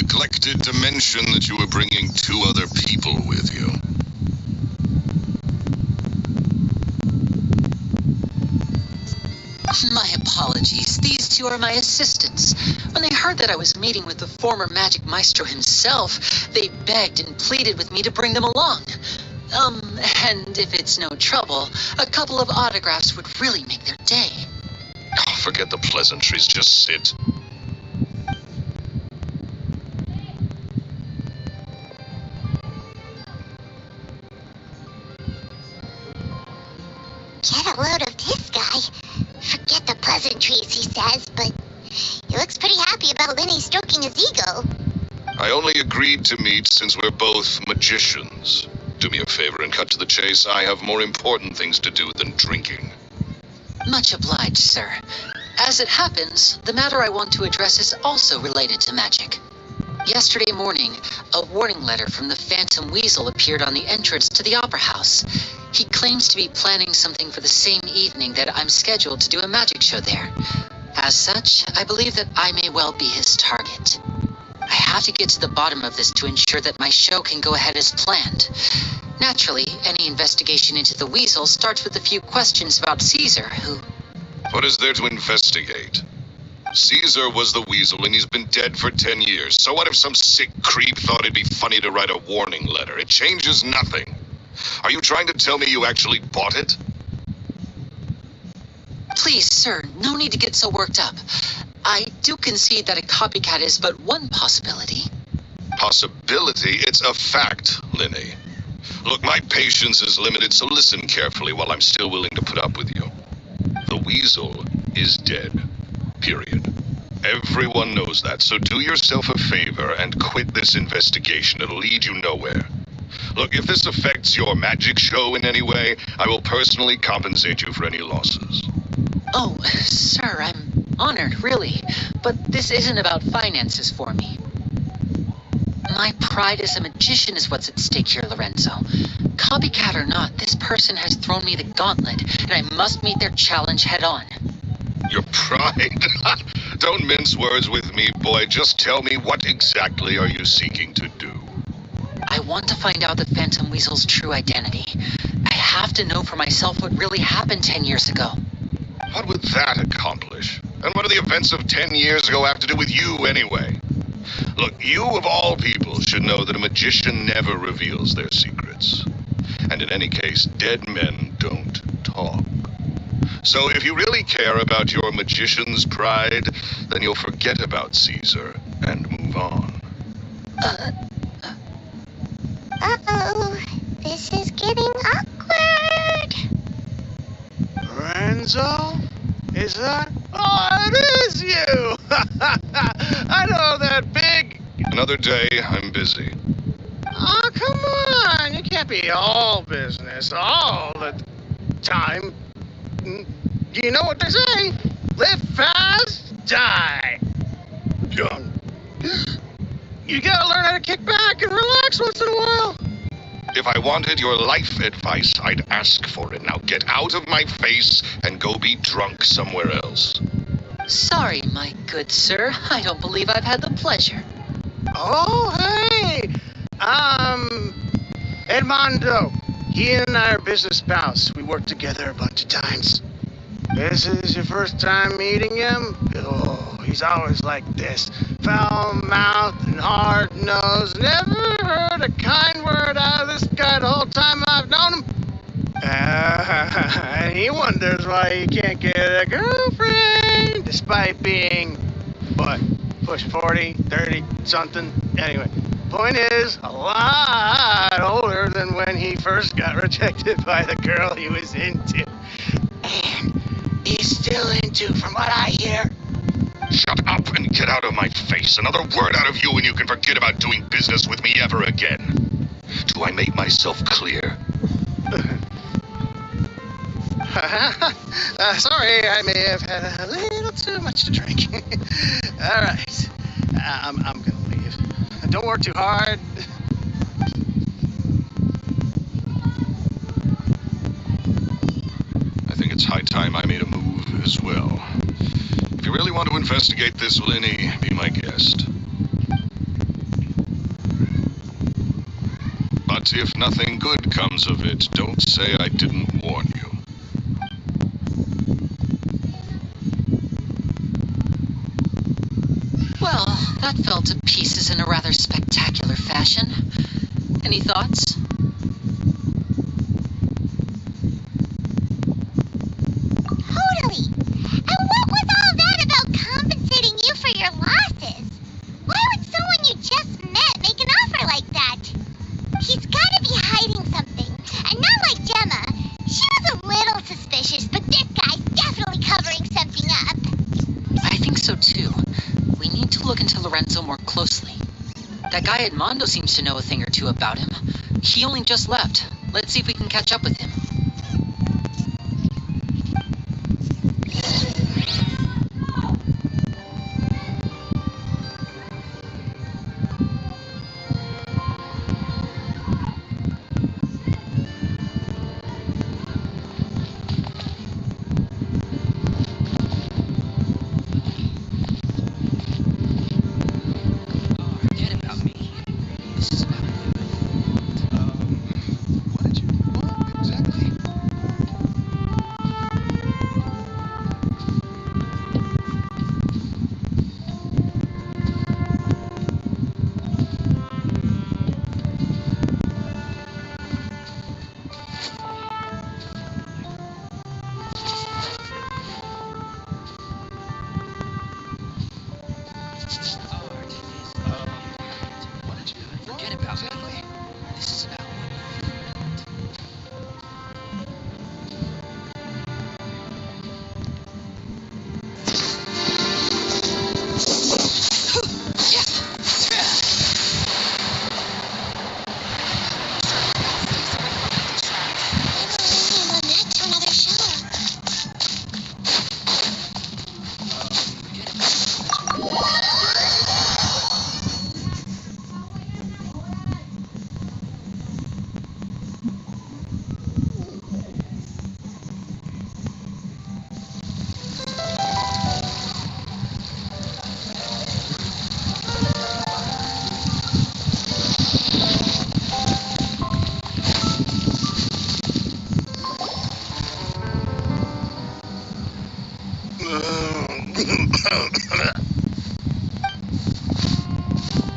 Neglected to mention that you were bringing 2 other people with you. My apologies. These 2 are my assistants. When they heard that I was meeting with the former magic maestro himself, they begged and pleaded with me to bring them along. And if it's no trouble, a couple of autographs would really make their day. Oh, forget the pleasantries. Just sit. Get a load of this guy. Forget the pleasantries, he says, but he looks pretty happy about Lenny stroking his ego. I only agreed to meet since we're both magicians. Do me a favor and cut to the chase. I have more important things to do than drinking. Much obliged, sir. As it happens, the matter I want to address is also related to magic. Yesterday morning, a warning letter from the Phantom Weasel appeared on the entrance to the Opera House. He claims to be planning something for the same evening that I'm scheduled to do a magic show there. As such, I believe that I may well be his target. I have to get to the bottom of this to ensure that my show can go ahead as planned. Naturally, any investigation into the Weasel starts with a few questions about Caesar, who... What is there to investigate? Caesar was the Weasel and he's been dead for 10 years. So what if some sick creep thought it'd be funny to write a warning letter? It changes nothing. Are you trying to tell me you actually bought it? Please, sir, no need to get so worked up. I do concede that a copycat is but one possibility. Possibility? It's a fact, Linny. Look, my patience is limited, so listen carefully while I'm still willing to put up with you. The Weasel is dead. Period. Everyone knows that, so do yourself a favor and quit this investigation. It'll lead you nowhere. Look, if this affects your magic show in any way, I will personally compensate you for any losses. Oh, sir, I'm honored, really. But this isn't about finances for me. My pride as a magician is what's at stake here, Lorenzo. Copycat or not, this person has thrown me the gauntlet, and I must meet their challenge head on. Your pride? Don't mince words with me, boy. Just tell me, what exactly are you seeking to do? I want to find out the Phantom Weasel's true identity. I have to know for myself what really happened 10 years ago. What would that accomplish? And what do the events of 10 years ago have to do with you, anyway? Look, you of all people should know that a magician never reveals their secrets. And in any case, dead men don't talk. So if you really care about your magician's pride, then you'll forget about Caesar and move on. Uh-oh. This is getting awkward. Lorenzo? Is that? Oh, it is you! I know that big... Another day, I'm busy. Oh, come on! You can't be all business all the time. You know what they say? Live fast, die young. You gotta learn how to kick back and relax once in a while. If I wanted your life advice, I'd ask for it. Now get out of my face and go be drunk somewhere else. Sorry, my good sir. I don't believe I've had the pleasure. Oh, hey! Edmondo. He and I are business pals. We worked together a bunch of times. This is your first time meeting him? Oh, he's always like this. Foul-mouthed and hard-nosed. Never heard a kind word out of this guy the whole time I've known him. And he wonders why he can't get a girlfriend, despite being, what, push 40, 30, something? Anyway, Point is, a lot older than when he first got rejected by the girl he was into. And he's still into, from what I hear. Shut up and get out of my face. Another word out of you and you can forget about doing business with me ever again. Do I make myself clear? Sorry, I may have had a little too much to drink. All right, I'm gonna leave. Don't work too hard. I think it's high time I made a move as well. If you really want to investigate this, Lenny, be my guest. But if nothing good comes of it, don't say I didn't warn you. Well, that fell to pieces in a rather spectacular fashion. Any thoughts? Totally. And what was all that about compensating you for your losses? Why would someone you just met make an offer like that? He's got to be hiding something. And not like Gemma. She was a little suspicious, but this guy's definitely covering something up. I think so too. We need to look into Lorenzo more closely. That guy at Mondo seems to know a thing or two about him. He only just left. Let's see if we can catch up with him.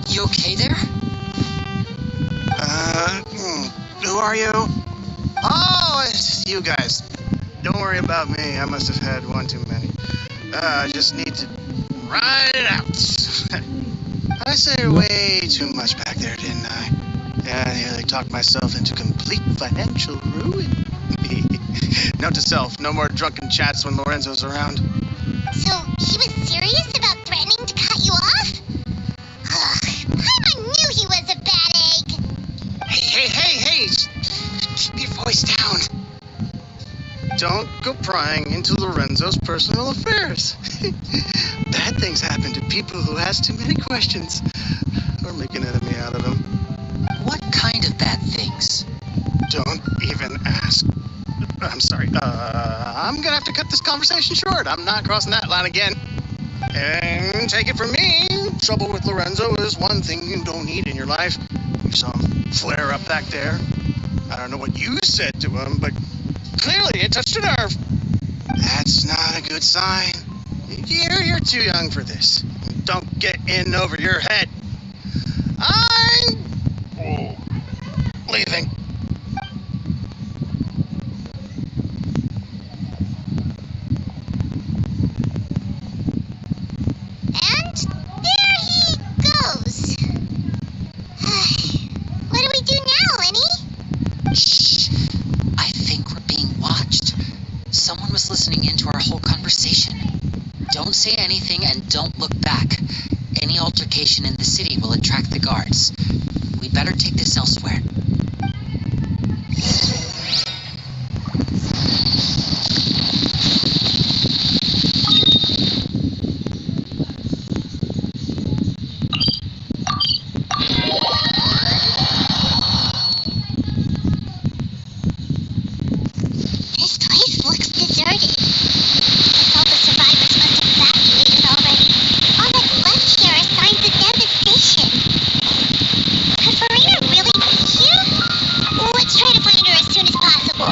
You okay there? Who are you? Oh, it's just you guys. Don't worry about me. I must have had one too many. I just need to ride it out. I say way too much back there, didn't I? Yeah, I nearly talked myself into complete financial ruin. Note to self, no more drunken chats when Lorenzo's around. So, he was serious about threatening to cut you off? Ugh, Paimon knew he was a bad egg. Hey! Keep your voice down. Don't go prying into Lorenzo's personal affairs. Bad things happen to people who ask too many questions or make an enemy out of them. What kind of bad things? Don't even ask. I'm sorry. I'm gonna have to cut this conversation short. I'm not crossing that line again. And take it from me, trouble with Lorenzo is one thing you don't need in your life. You saw him flare up back there. I don't know what you said to him, but clearly it touched a nerve. That's not a good sign. You're too young for this. Don't get in over your head. I'm leaving. And there he goes. Someone was listening in to our whole conversation. Don't say anything and don't look back. Any altercation in the city will attract the guards. We better take this elsewhere. This place looks deserted. All the survivors must have evacuated already. All that's left here are signs of devastation. Could Farina really be here? Let's try to find her as soon as possible.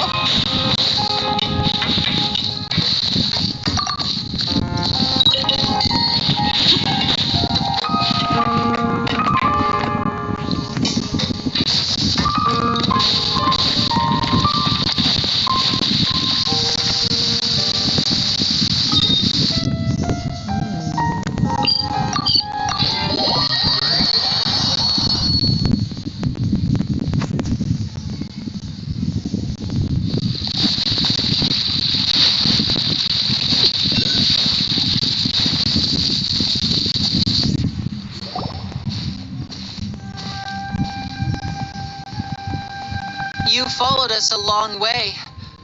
You followed us a long way.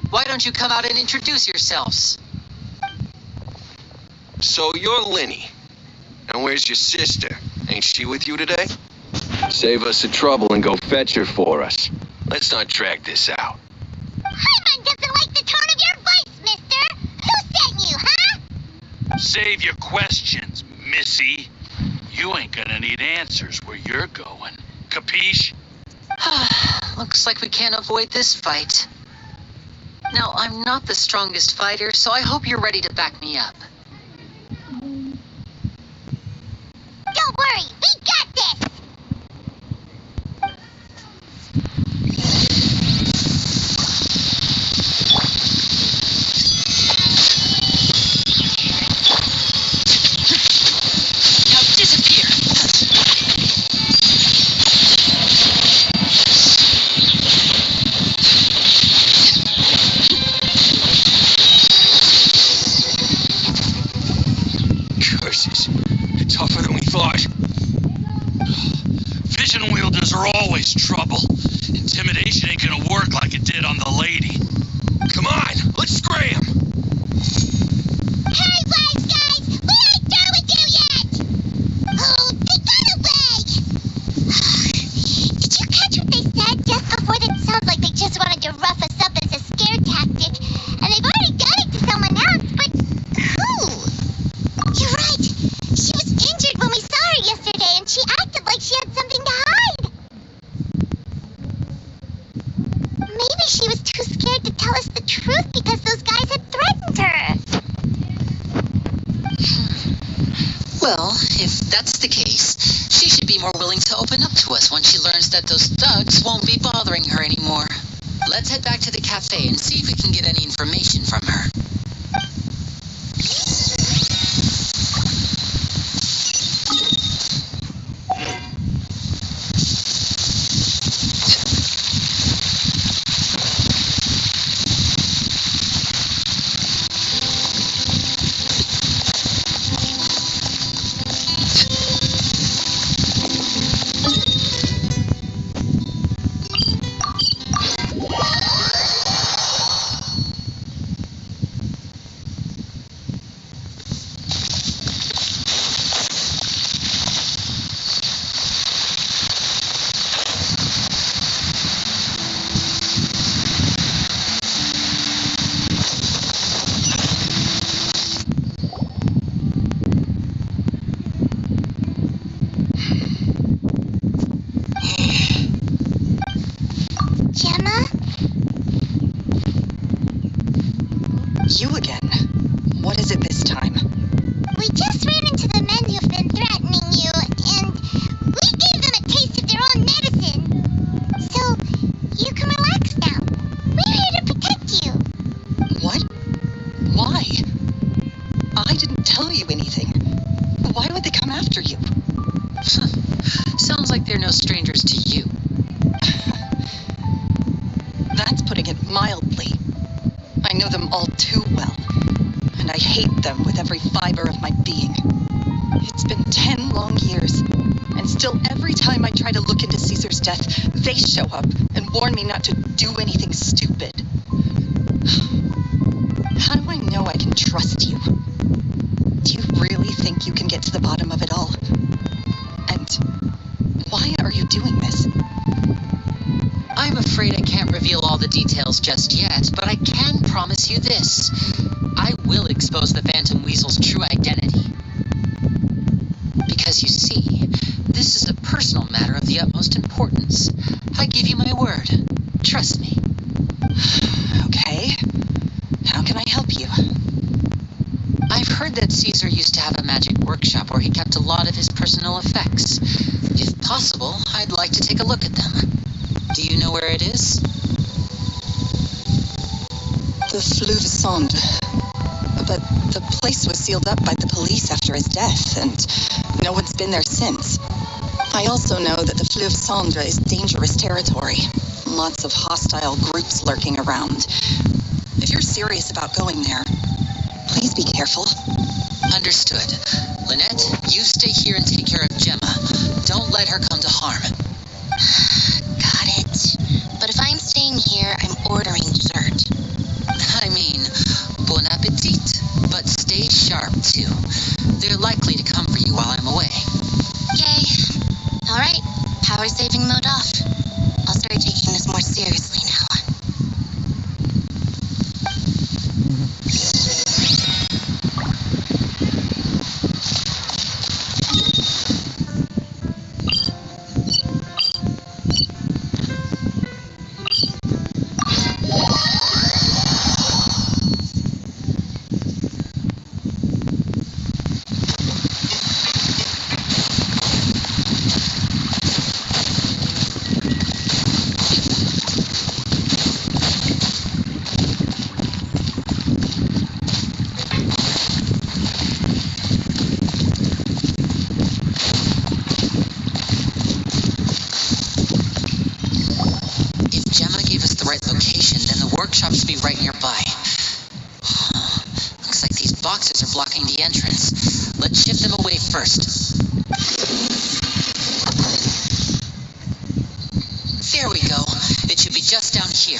Why don't you come out and introduce yourselves? So you're Lenny. And where's your sister? Ain't she with you today? Save us the trouble and go fetch her for us. Let's not drag this out. Hyman doesn't like the tone of your voice, mister. Who sent you, huh? Save your questions, missy. You ain't gonna need answers where you're going. Capiche? Looks like we can't avoid this fight. Now, I'm not the strongest fighter, so I hope you're ready to back me up. Don't worry, we got this. Now disappear! Curses. They're tougher than we thought. Vision wielders are always trouble. Intimidation ain't gonna work like it did on the lady. Come on, let's scram! Hurry, wise guys! We ain't through with you yet! Oh, they got away! Did you catch what they said just before? That sounds like they just wanted to rough us up as a scare tactic. And they've already done it to someone else, but who? You're right. She was injured when we saw her yesterday, and she acted like she had something to hide. Maybe she was too scared to tell us the truth because those guys had threatened her. Well, if that's the case, she should be more willing to open up to us once she learns that those thugs won't be bothering her anymore. Let's head back to the cafe and see if we can get any information from her. Gemma? You again. What is it this time? We just ran into the men who've been threatening you, and we gave them a taste of their own medicine. So, you can relax now. We're here to protect you. What? Why? I didn't tell you anything. Why would they come after you? Sounds like they're no strangers to you. That's putting it mildly. I know them all too well, and I hate them with every fiber of my being. It's been 10 long years, and still every time I try to look into Caesar's death, they show up and warn me not to do anything stupid. How do I know I can trust you? Do you really think you can get to the bottom of it all? And why are you doing this? I'm afraid I can't reveal all the details just yet, but I can promise you this. I will expose the Phantom Weasel's true identity. Because you see, this is a personal matter of the utmost importance. I give you my word. Trust me. Okay. How can I help you? I've heard that Caesar used to have a magic workshop where he kept a lot of his personal effects. If possible, I'd like to take a look at them. Do you know where it is? The Fleuve Cendre. But the place was sealed up by the police after his death, and no one's been there since. I also know that the Fleuve Cendre is dangerous territory. Lots of hostile groups lurking around. If you're serious about going there, please be careful. Understood. Lynette, you stay here and take care of Gemma. Don't let her come to harm. Got it. But if I'm staying here, I'm ordering dessert. I mean, bon appetit. But stay sharp, too. They're likely to come for you while I'm away. Yay. All right. Power saving mode off. I'll start taking this more seriously now. Workshop should be right nearby. Looks like these boxes are blocking the entrance. Let's shift them away first. There we go. It should be just down here.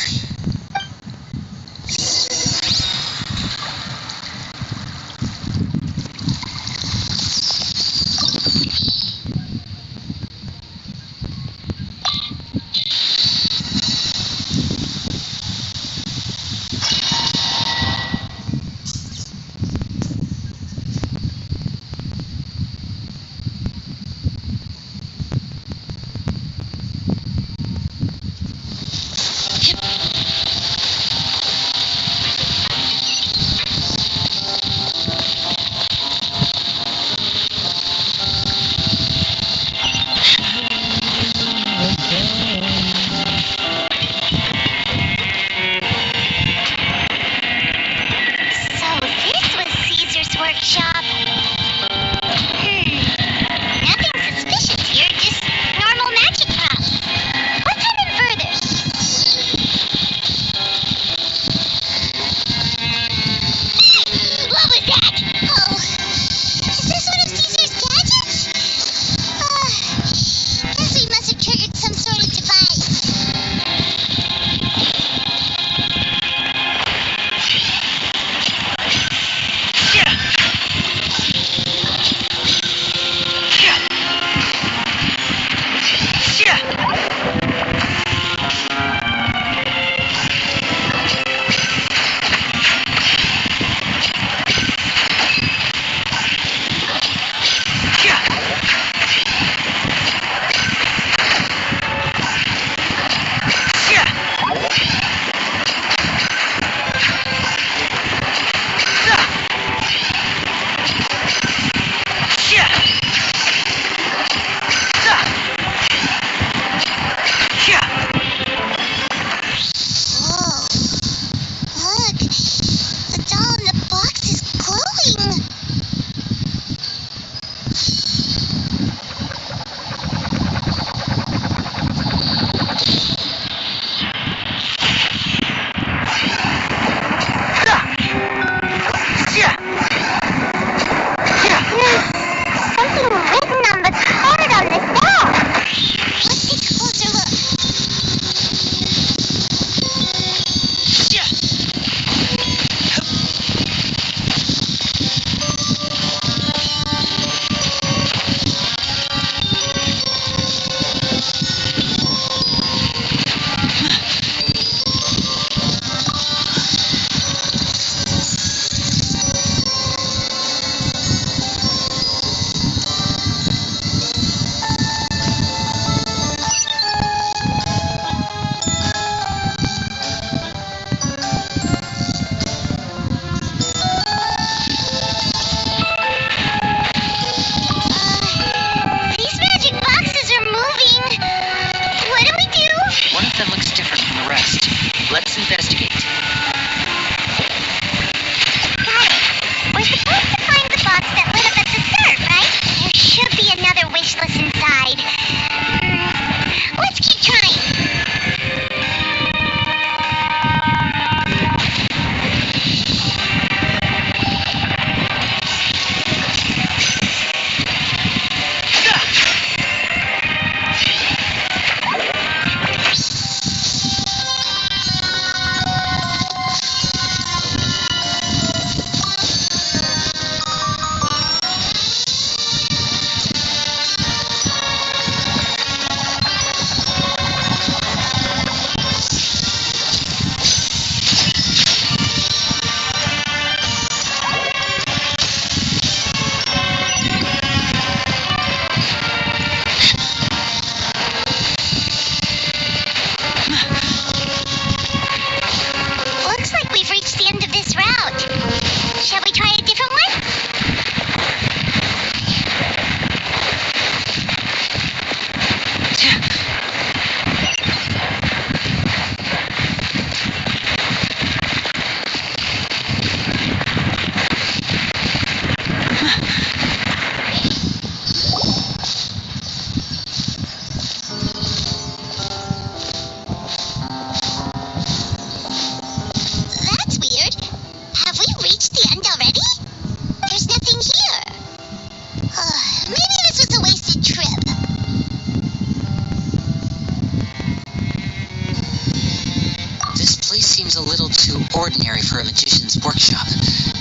seems a little too ordinary for a magician's workshop.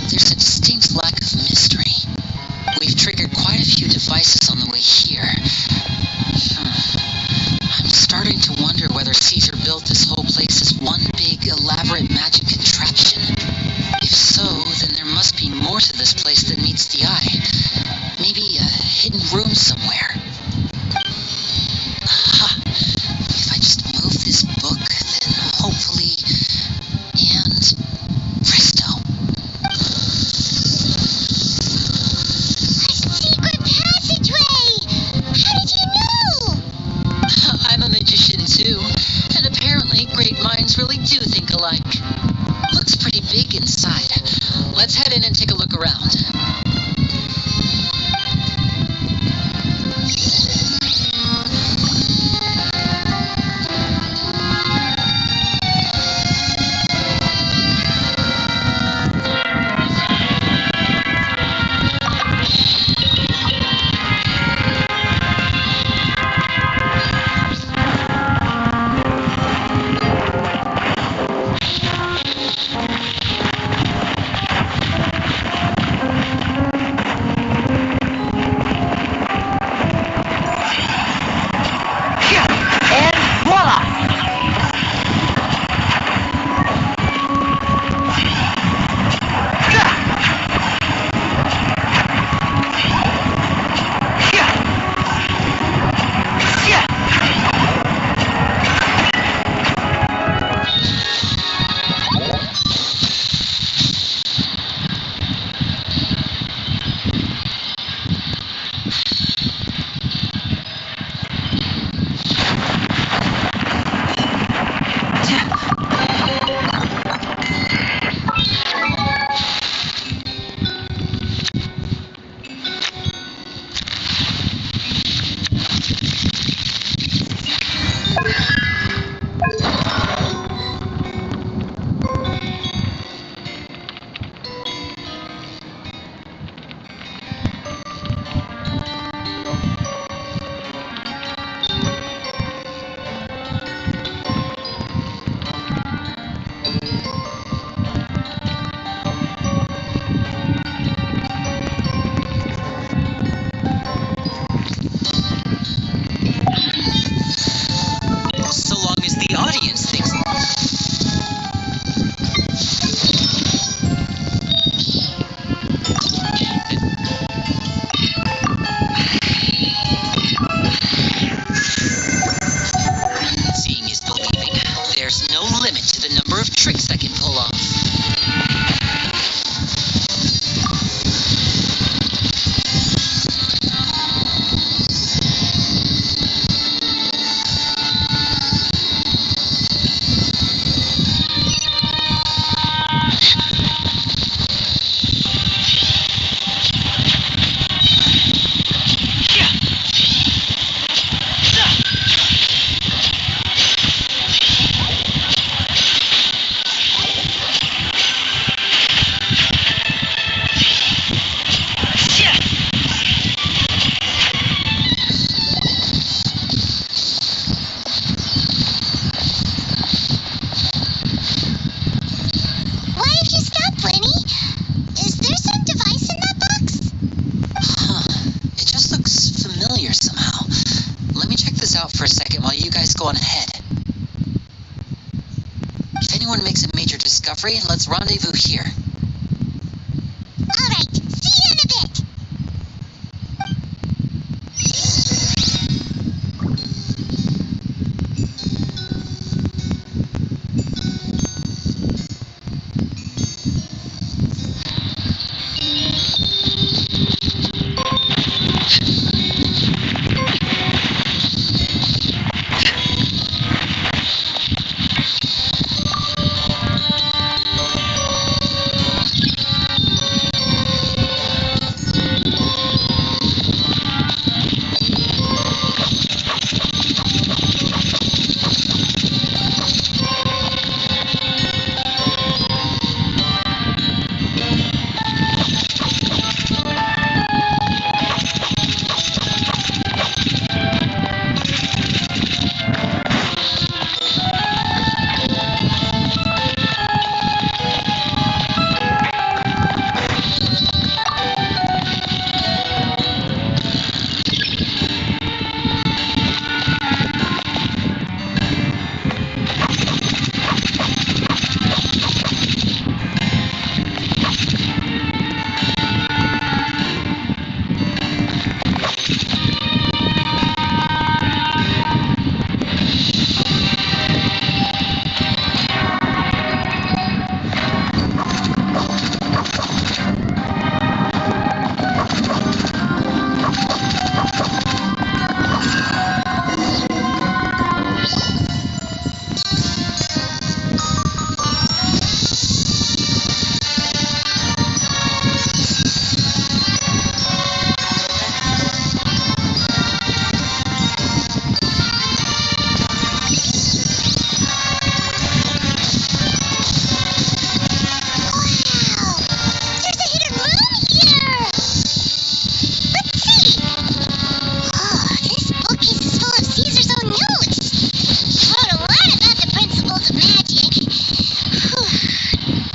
There's a distinct lack of mystery. We've triggered quite a few devices on the way here. I'm starting to wonder whether Caesar built this whole place as one big, elaborate magic contraption. If so, then there must be more to this place than meets the eye. Maybe a hidden room somewhere. If I just move this book, then hopefully... And... presto. A secret passageway! How did you know? I'm a magician too, and apparently great minds really do think alike. Looks pretty big inside. Let's head in and take a look around. For a second while you guys go on ahead. If anyone makes a major discovery, let's rendezvous here. All right, see you in a bit.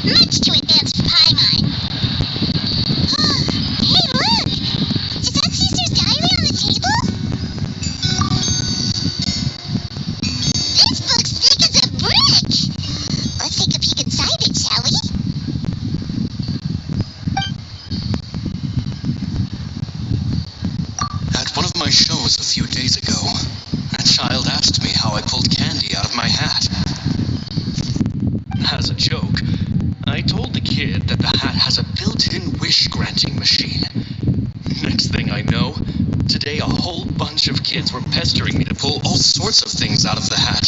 Much too advanced for Paimon. Hey, look! Is that Caesar's diary on the table? This book's thick as a brick! Let's take a peek inside it, shall we? At one of my shows a few days ago, a child asked me how I pulled candy out of my hat. As a joke, I told the kid that the hat has a built-in wish-granting machine. Next thing I know, today a whole bunch of kids were pestering me to pull all sorts of things out of the hat.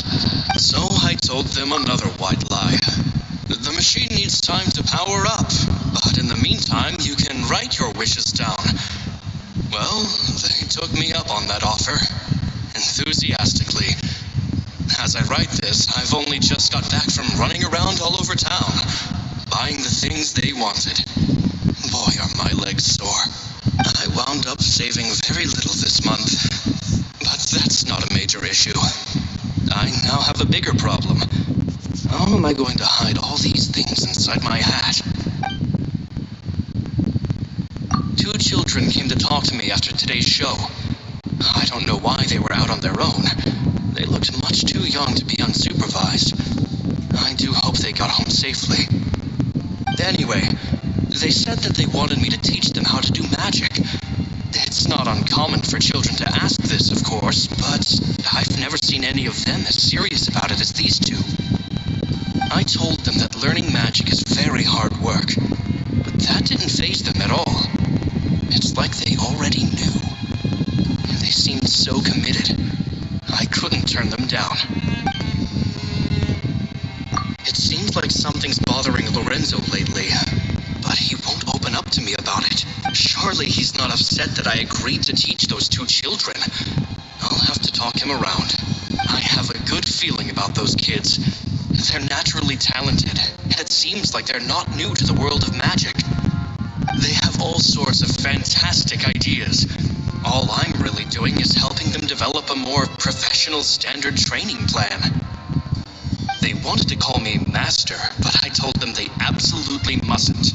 So I told them another white lie. The machine needs time to power up, but in the meantime, you can write your wishes down. Well, they took me up on that offer, enthusiastically. As I write this, I've only just got back from running around all over town, buying the things they wanted. Boy, are my legs sore. I wound up saving very little this month, but that's not a major issue. I now have a bigger problem. How am I going to hide all these things inside my hat? 2 children came to talk to me after today's show. I don't know why they were out on their own. They looked much too young to be unsupervised. I do hope they got home safely. Anyway, they said that they wanted me to teach them how to do magic. It's not uncommon for children to ask this, of course, but I've never seen any of them as serious about it as these 2. I told them that learning magic is very hard work, but that didn't faze them at all. It's like they already knew. They seemed so committed. I couldn't turn them down. It seems like something's bothering Lorenzo lately, but he won't open up to me about it. Surely he's not upset that I agreed to teach those 2 children. I'll have to talk him around. I have a good feeling about those kids. They're naturally talented, and it seems like they're not new to the world of magic. They have all sorts of fantastic ideas. All I'm really doing is helping them develop a more professional standard training plan. They wanted to call me Master, but I told them they absolutely mustn't.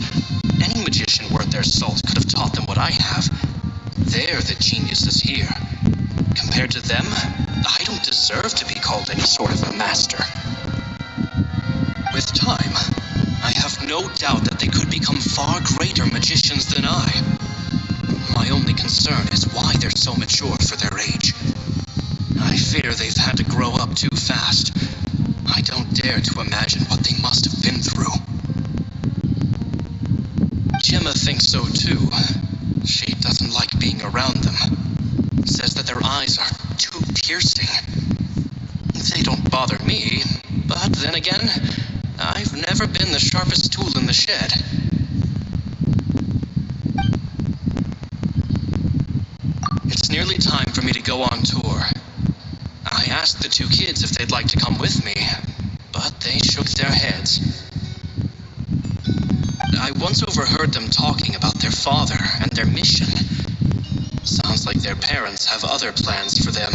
Any magician worth their salt could have taught them what I have. They're the geniuses here. Compared to them, I don't deserve to be called any sort of a master. With time, I have no doubt that they could become far greater magicians than I. My only concern is why they're so mature for their age. I fear they've had to grow up too fast. I don't dare to imagine what they must have been through. Gemma thinks so too. She doesn't like being around them. Says that their eyes are too piercing. They don't bother me, but then again, I've never been the sharpest tool in the shed. It's nearly time for me to go on tour. I asked the 2 kids if they'd like to come with me, but they shook their heads. I once overheard them talking about their father and their mission. Sounds like their parents have other plans for them.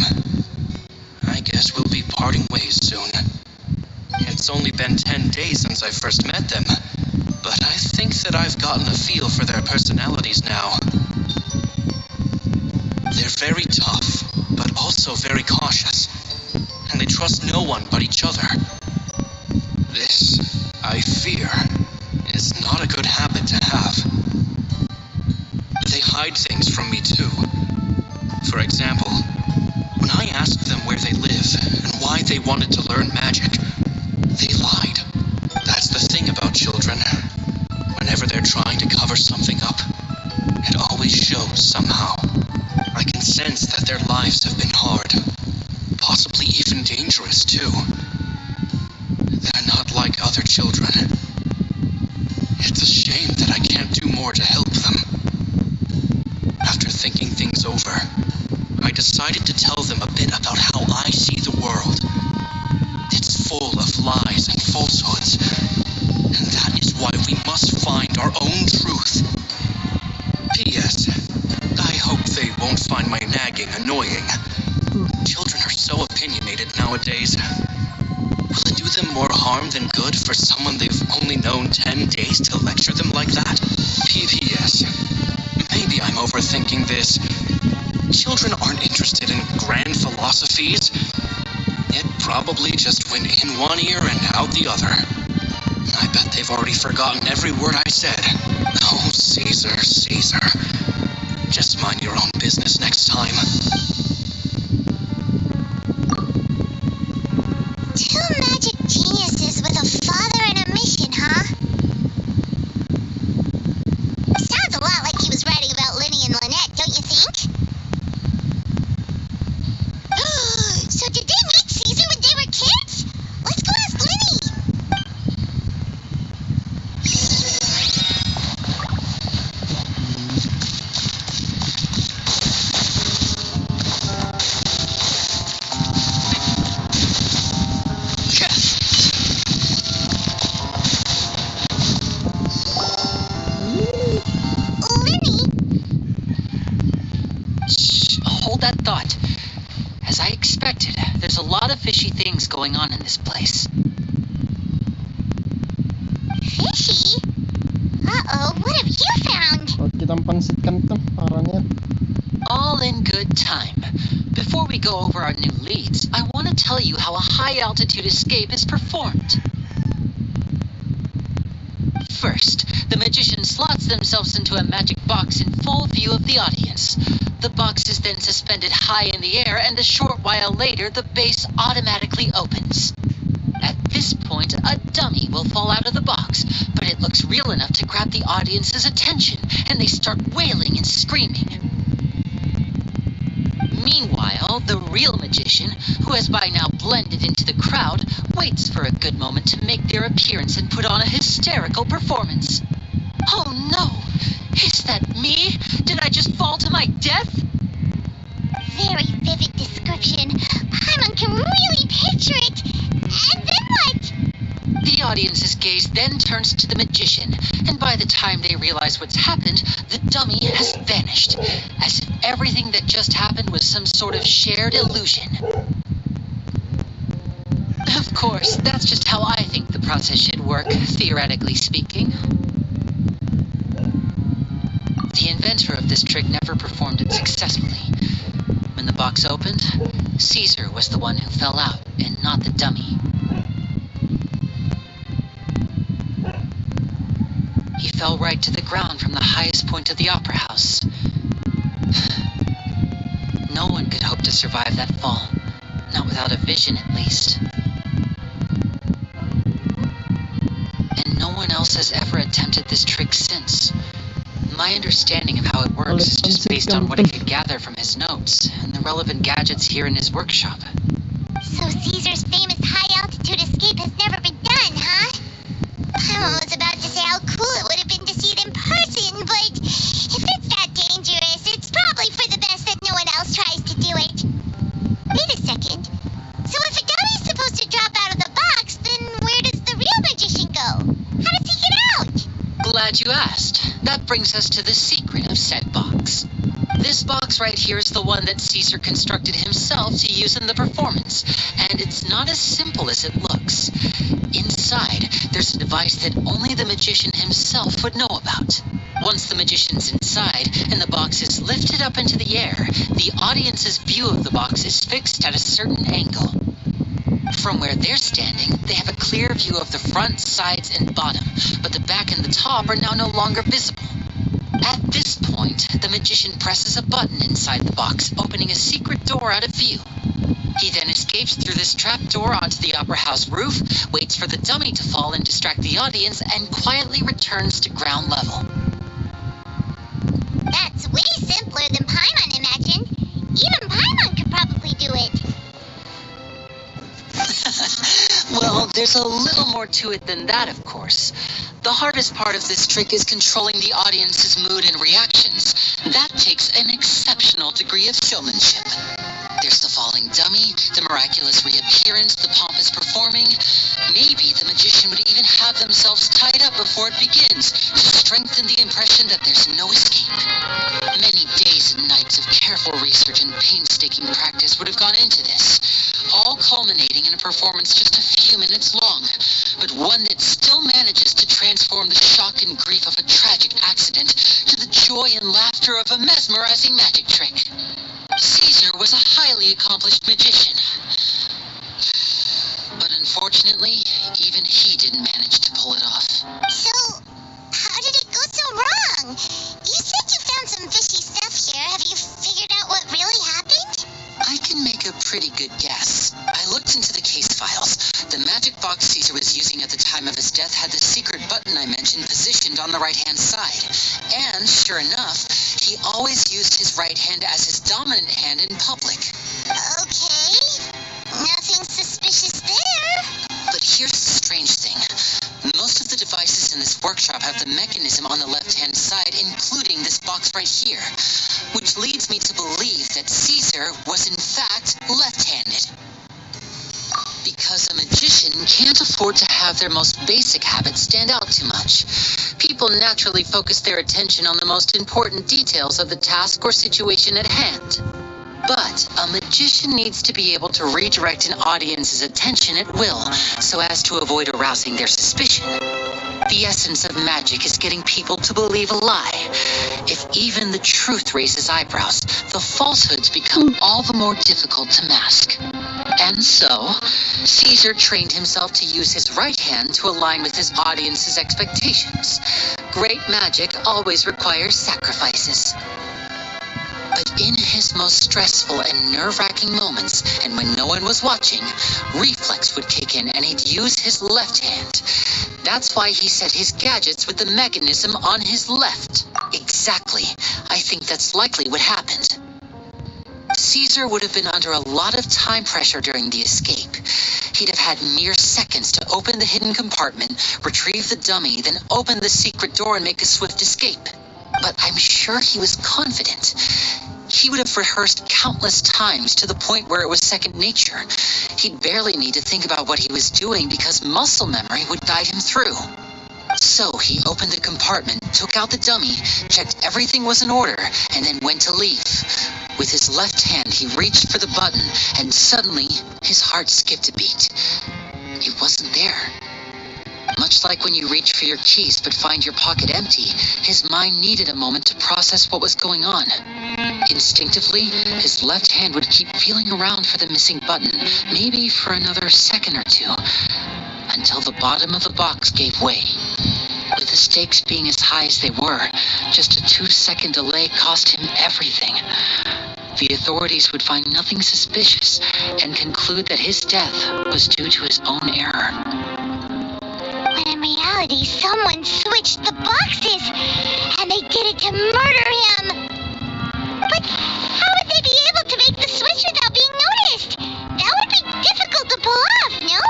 I guess we'll be parting ways soon. It's only been 10 days since I first met them, but I think that I've gotten a feel for their personalities now. They're very tough, but also very cautious, and they trust no one but each other. This, I fear, is not a good habit to have. They hide things from me too. For example, when I asked them where they live and why they wanted to learn magic, they lied. That's the thing about children. Whenever they're trying to cover something up, it always shows somehow. I can sense that their lives have been hard, possibly even dangerous too. They're not like other children. It's a shame that I can't do more to help them. After thinking things over, I decided to tell them a bit about how I see the world. It's full of lies and falsehoods, and that is why we must find our own truth. P.S. I hope they won't find my nagging annoying. Children are so opinionated nowadays. Will it do them more harm harm than good for someone they've only known 10 days to lecture them like that? P.P.S. Maybe I'm overthinking this. Children aren't interested in grand philosophies. It probably just went in one ear and out the other. I bet they've already forgotten every word I said. Oh, Caesar, Caesar. Just mind your own business next time. Two magic geniuses with a father and a mission, huh? Sounds a lot like he was writing about Linny and Lynette, don't you think? So did they meet Caesar when they were kids? Let's go ask Linny. That thought. As I expected, there's a lot of fishy things going on in this place. Fishy? Uh-oh, what have you found? Kitang pansit kanto, parang yan. All in good time. Before we go over our new leads, I want to tell you how a high-altitude escape is performed. First, the magician slots themselves into a magic box in full view of the audience. The box is then suspended high in the air, and a short while later, the base automatically opens. At this point, a dummy will fall out of the box, but it looks real enough to grab the audience's attention, and they start wailing and screaming. Meanwhile, the real magician, who has by now blended into the crowd, waits for a good moment to make their appearance and put on a hysterical performance. Oh no! Is that me? Did I just fall to my death? Very vivid description. Paimon can really picture it. And then what? The audience's gaze then turns to the magician, and by the time they realize what's happened, the dummy has vanished, as if everything that just happened was some sort of shared illusion. Of course, that's just how I think the process should work, theoretically speaking. The inventor of this trick never performed it successfully. When the box opened, Caesar was the one who fell out, and not the dummy. He fell right to the ground from the highest point of the opera house. No one could hope to survive that fall, not without a vision at least. And no one else has ever attempted this trick since. My understanding of how it works is just based on what I could gather from his notes and the relevant gadgets here in his workshop. So Caesar's famous high-altitude escape has never been done, huh? I was about to say how cool it would have been to see it in person, but if it's that dangerous, it's probably for the best that no one else tries to do it. Wait a second. So if a dummy's supposed to drop out of the box, then where does the real magician go? How does he get out? Glad you asked. That brings us to the secret of said box. This box right here is the one that Caesar constructed himself to use in the performance, and it's not as simple as it looks. Inside, there's a device that only the magician himself would know about. Once the magician's inside, and the box is lifted up into the air, the audience's view of the box is fixed at a certain angle. From where they're standing, they have a clear view of the front, sides, and bottom, but the back and the top are now no longer visible. At this point, the magician presses a button inside the box, opening a secret door out of view. He then escapes through this trap door onto the opera house roof, waits for the dummy to fall and distract the audience, and quietly returns to ground level. That's way simpler than Paimon imagined. Even Paimon could probably do it. Well, there's a little more to it than that, of course. The hardest part of this trick is controlling the audience's mood and reactions. That takes an exceptional degree of showmanship. There's the falling dummy, the miraculous reappearance, the pompous performing. Maybe the magician would even have themselves tied up before it begins to strengthen the impression that there's no escape. Many days and nights of careful research and painstaking practice would have gone into this, all culminating in a performance just a few minutes long, but one that still manages to transform the shock and grief of a tragic accident to the joy and laughter of a mesmerizing magic trick. Caesar was a highly accomplished magician. But unfortunately, even he didn't manage to pull it off. So, how did it go so wrong? You said you found some fishy stuff here. Have you figured out what really happened? I can make a pretty good guess. I looked into the case files. The magic box Caesar was using at the time of his death had the secret button I mentioned positioned on the right-hand side. And, sure enough, he always used his right hand as his dominant hand in public. Okay. Nothing suspicious there. But here's the strange thing. Most of the devices in this workshop have the mechanism on the left-hand side, including this box right here, which leads me to believe that Caesar was in fact left-handed. Because a magician can't afford to have their most basic habits stand out too much. People naturally focus their attention on the most important details of the task or situation at hand. But a magician needs to be able to redirect an audience's attention at will, so as to avoid arousing their suspicion. The essence of magic is getting people to believe a lie. If even the truth raises eyebrows, the falsehoods become all the more difficult to mask. And so, Caesar trained himself to use his right hand to align with his audience's expectations. Great magic always requires sacrifices. But in his most stressful and nerve-wracking moments, and when no one was watching, reflex would kick in and he'd use his left hand. That's why he set his gadgets with the mechanism on his left. Exactly. I think that's likely what happened. Caesar would have been under a lot of time pressure during the escape. He'd have had mere seconds to open the hidden compartment, retrieve the dummy, then open the secret door and make a swift escape. But I'm sure he was confident. He would have rehearsed countless times to the point where it was second nature. He'd barely need to think about what he was doing because muscle memory would guide him through. So he opened the compartment, took out the dummy, checked everything was in order, and then went to leave. With his left hand, he reached for the button, and suddenly his heart skipped a beat. It wasn't there. Much like when you reach for your keys but find your pocket empty, his mind needed a moment to process what was going on. Instinctively, his left hand would keep feeling around for the missing button, maybe for another second or two, until the bottom of the box gave way. With the stakes being as high as they were, just a 2-second delay cost him everything. The authorities would find nothing suspicious and conclude that his death was due to his own error. When in reality, someone switched the boxes, and they did it to murder him. But how would they be able to make the switch without being noticed? That would be difficult to pull off, no?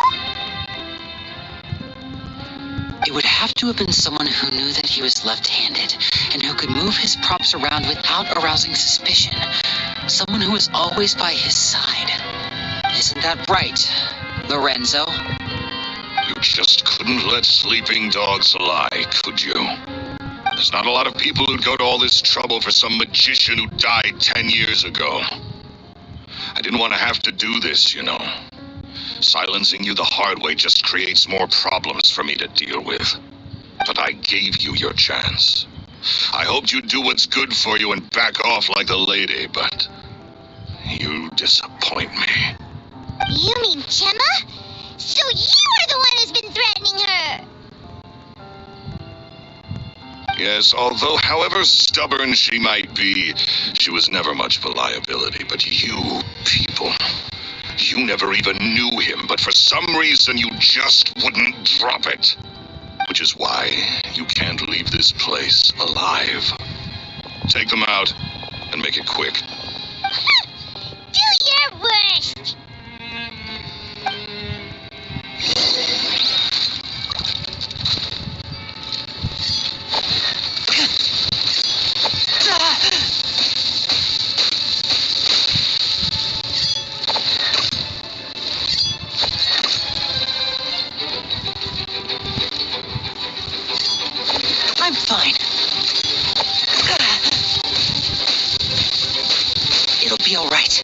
It would have to have been someone who knew that he was left-handed, and who could move his props around without arousing suspicion. Someone who was always by his side. Isn't that right, Lorenzo? You just couldn't let sleeping dogs lie, could you? There's not a lot of people who'd go to all this trouble for some magician who died 10 years ago. I didn't want to have to do this, you know. Silencing you the hard way just creates more problems for me to deal with. But I gave you your chance. I hoped you'd do what's good for you and back off like a lady, but you disappoint me. You mean Gemma? So you are the one who's been threatening her! Yes, although however stubborn she might be, she was never much of a liability. But you people, you never even knew him, but for some reason you just wouldn't drop it. Which is why you can't leave this place alive. Take them out, and make it quick. Do your worst! I'm fine. It'll be all right.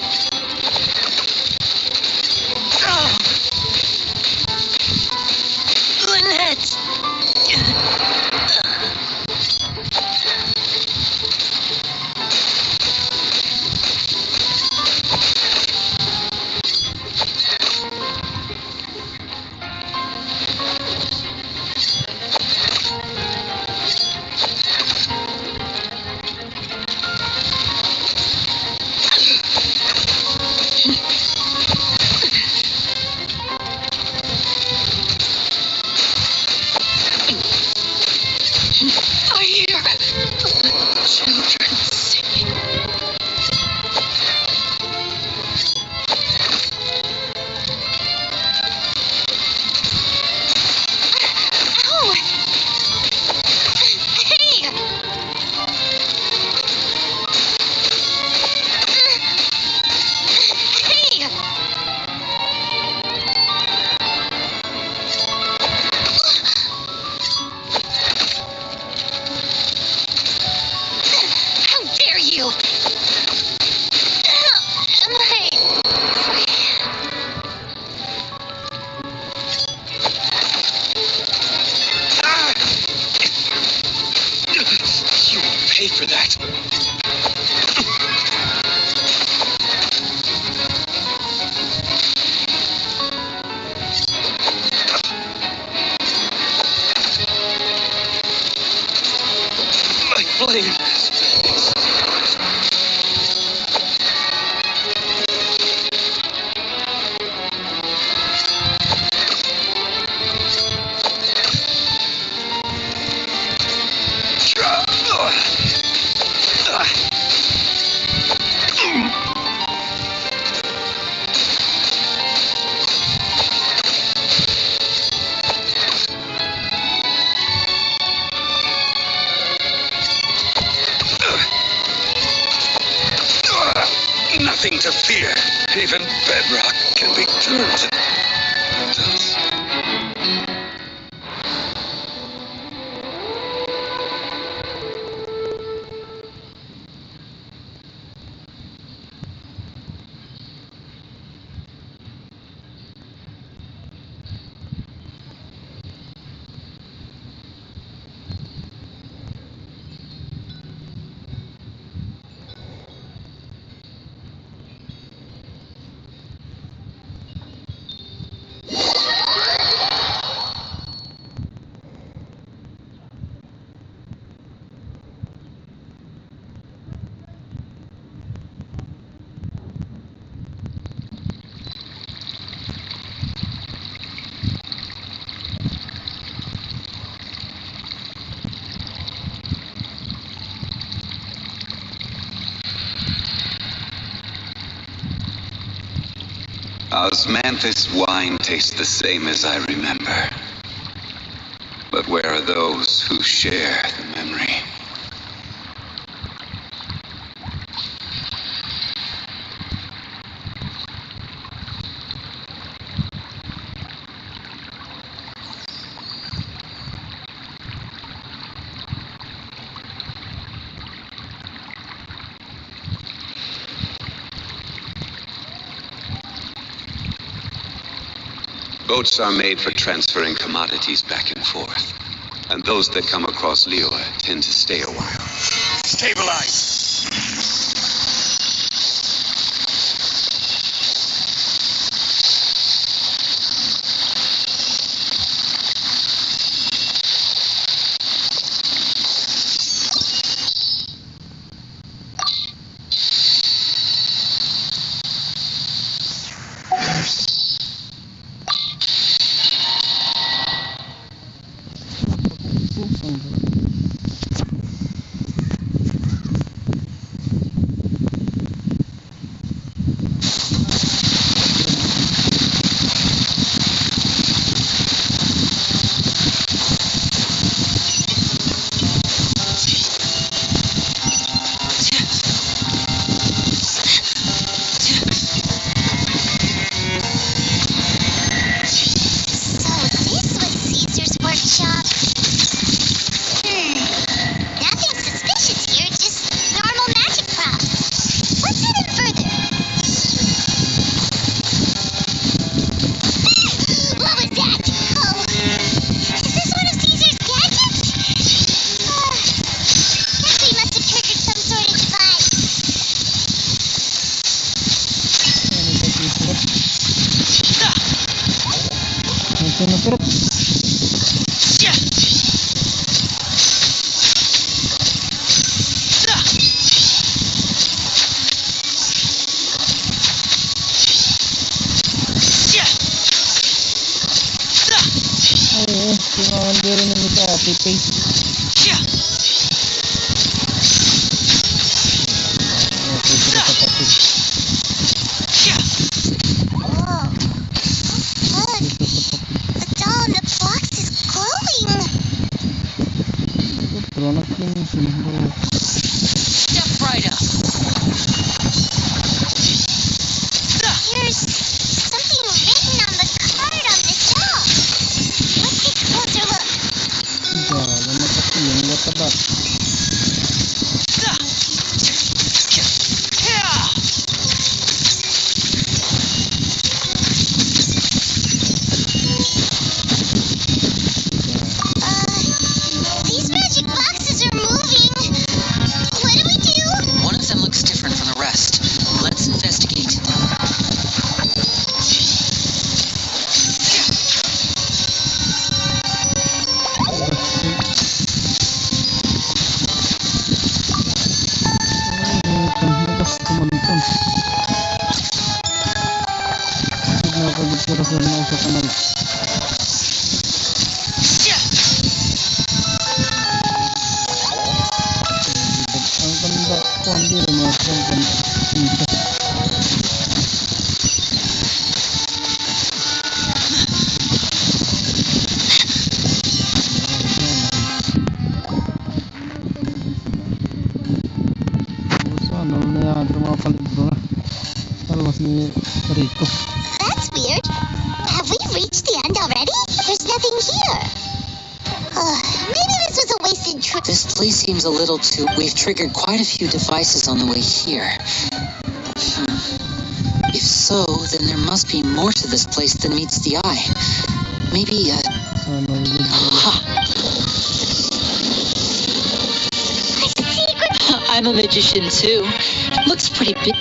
pay for that. My flame. Nothing to fear. Even bedrock can be turned to dust. Osmanthus wine tastes the same as I remember. But where are those who share the memory? Boats are made for transferring commodities back and forth. And those that come across Liyue tend to stay a while. Stabilize! Sinusirot. Oo, kailangan din rin yung ito, paste. Step right up. There's something written on the card on this wall. Let's take a closer look. These magic boxes are moving. si Rico. That's weird. Have we reached the end already? There's nothing here. Maybe this was a wasted trip. This place seems a little too... We've triggered quite a few devices on the way here. If so, then there must be more to this place than meets the eye. Maybe, I'm a magician too. Looks pretty big.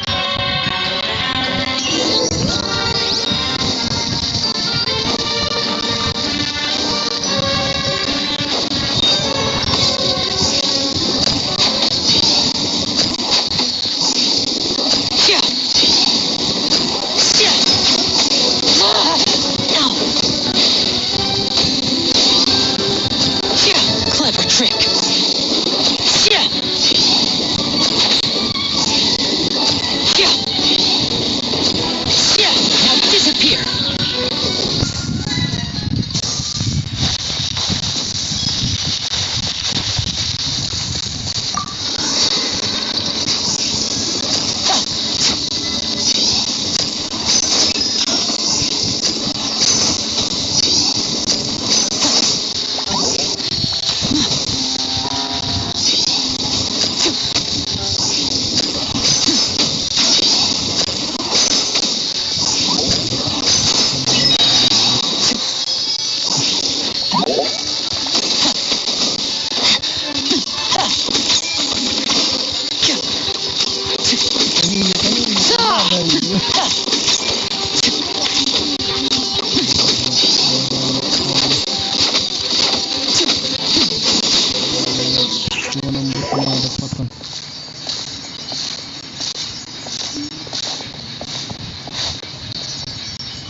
Clever trick. Now disappear.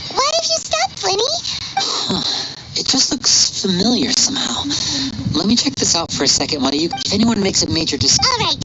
What have you stopped, Flinny? It just looks familiar somehow. Let me check this out for a second while if anyone makes a major decision. All right.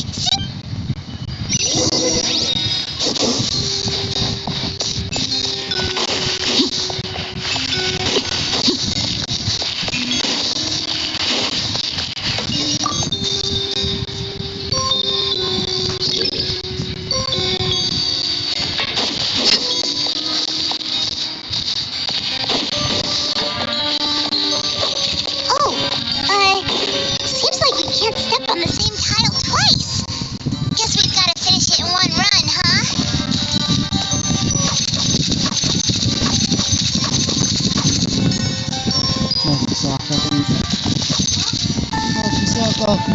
Seems like we can't step on the same tile twice. Guess we've got to finish it in one run, huh?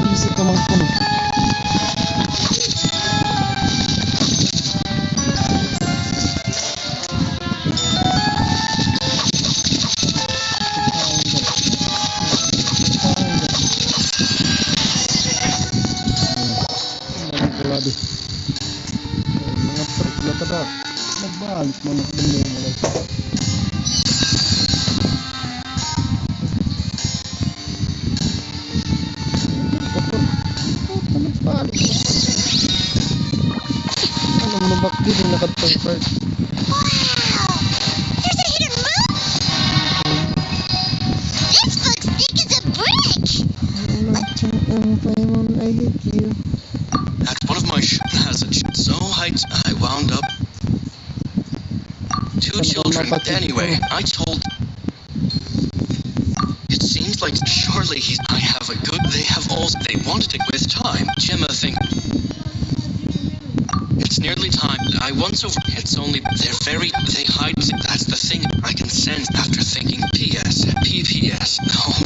Isip ka magpuno. Nagbalik mo na mo. Alam mo ba kung nakatapos? Wow! There's a hidden room? This looks thick as a brick! I hate you. At one of my hazards, so height I wound up. Two children. Anyway, I told. It seems like surely I have a good. They have all. They wanted it with time. Gemma think. It's nearly time. I once over. It's only. They hide. That's the thing I can sense after thinking. P.S. P.P.S. Oh, I'm